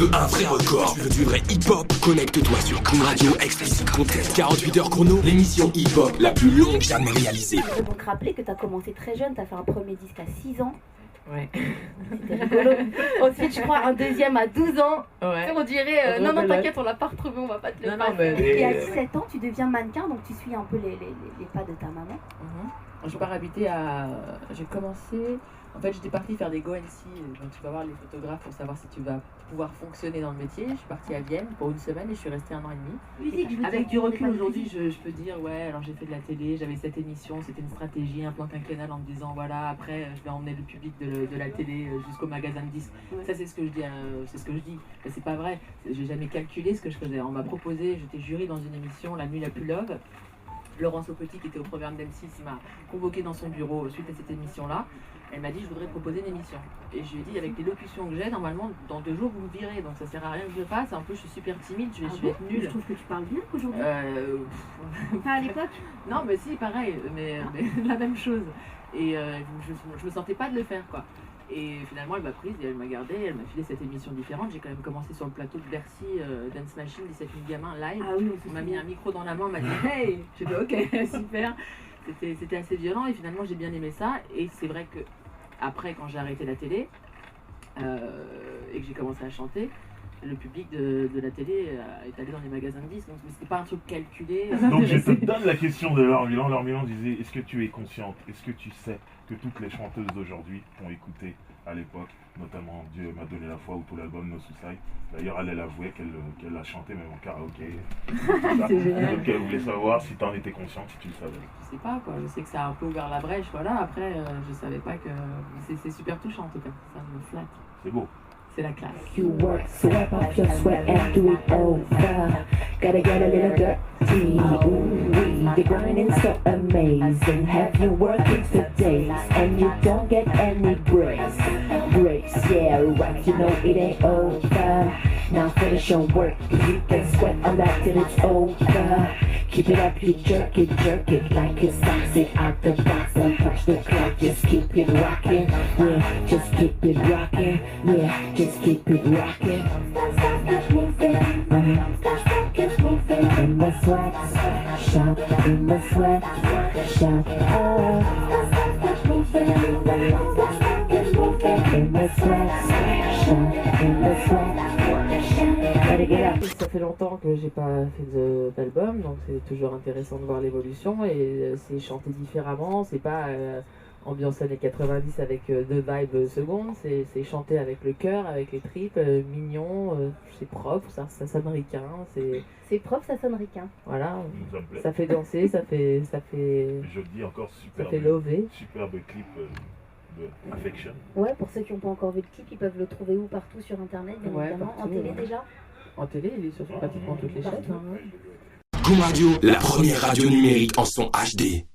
veux un vrai record, tu veux du vrai hip-hop, connecte-toi sur Kun Radio Explicit Content. 48 heures chrono, l'émission hip-hop la plus longue jamais réalisée. Je voudrais donc rappeler que tu as commencé très jeune, tu as fait un premier disque à 6 ans. Ouais. C'était rigolo. Ensuite, je crois, un deuxième à 12 ans. Ouais. On dirait, non, t'inquiète, on l'a pas retrouvé, on va pas te le faire. Et à 17 ans, tu deviens mannequin, donc tu suis un peu les pas de ta maman. Je pars habiter à... J'ai commencé... En fait, j'étais partie faire des go-NC, donc tu vas voir les photographes pour savoir si tu vas pouvoir fonctionner dans le métier. Je suis partie à Vienne pour une semaine et je suis restée 1 an et demi. Avec du recul aujourd'hui, je peux dire, ouais, alors j'ai fait de la télé, j'avais cette émission, c'était une stratégie, un plan quinquennal en me disant, voilà, après, je vais emmener le public de la télé jusqu'au magasin de disques. Ouais. Ça, c'est ce que je dis, mais c'est pas vrai. J'ai jamais calculé ce que je faisais. On m'a proposé, j'étais jury dans une émission, La Nuit la plus love. Laurence Aupetit, qui était au programme d'M6, m'a convoqué dans son bureau suite à cette émission-là. Elle m'a dit, je voudrais te proposer une émission. Et je lui ai dit, avec les locutions que j'ai, normalement, dans 2 jours, vous me virez. Donc ça sert à rien que je fasse. En plus, je suis super timide, je vais être nulle. Je trouve que tu parles bien aujourd'hui. Pas à l'époque. Non, mais si, pareil, mais la même chose. Et je me sentais pas de le faire, quoi. Et finalement, elle m'a prise et elle m'a gardée, elle m'a filé cette émission différente. J'ai quand même commencé sur le plateau de Bercy, Dance Machine, 17 000 gamins live. Ah oui, on m'a mis un micro dans la main, on m'a dit hey. J'ai dit ok, super. C'était assez violent et finalement j'ai bien aimé ça. Et c'est vrai que après, quand j'ai arrêté la télé et que j'ai commencé à chanter, le public de la télé est allé dans les magasins de disques, donc c'était pas un truc calculé. Donc je te donne la question de Laure Milan. Laure Milan disait, est-ce que tu es consciente, est-ce que tu sais que toutes les chanteuses d'aujourd'hui t'ont écouté à l'époque, notamment Dieu m'a donné la foi ou tout l'album No Suicide. D'ailleurs, elle avouait qu'elle l'a chanté même en karaoké. C'est génial. Donc elle voulait savoir si t'en étais consciente, si tu le savais. Je sais pas quoi, je sais que ça a un peu ouvert la brèche, voilà. Après, je savais pas que... C'est super touchant en tout cas, ça me flatte. C'est beau. C'est la classe. You work, sweat off your sweat and do it over. Gotta get a little dirty. Ooh, the grinding so amazing. Have you working for days and you don't get any breaks? Breaks, yeah, right. You know it ain't over. Now finish your work. You can sweat on that till it's over. Keep it up, you jerk it like it's toxic out the box and touch the clock. Just keep it rocking, yeah. Just keep it rocking, yeah. Just keep it rocking. Stop, keep moving. Stop, keep moving. In the sweat shop, in the sweat shop. Oh, stop, keep moving. Stop, keep moving. In the sweat shop, in the sweat shop. Gotta get up. Ça fait longtemps que j'ai pas fait d'album, donc c'est toujours intéressant de voir l'évolution et c'est chanté différemment. C'est pas ambiance années 90 avec 2 vibes secondes, c'est chanté avec le cœur, avec les tripes, mignon, c'est propre, ça sonne ricain, c'est propre, ça sonne ricain. Voilà, ça fait danser, ça fait je dis encore superbe, ça fait lover. Superbe clip de Affection. Ouais, pour ceux qui n'ont pas encore vu le clip, ils peuvent le trouver où? Partout sur internet, bien évidemment, partout, en télé déjà. En télé, il est sur pratiquement toutes les chaînes. Kun Radio, la première radio numérique en son HD.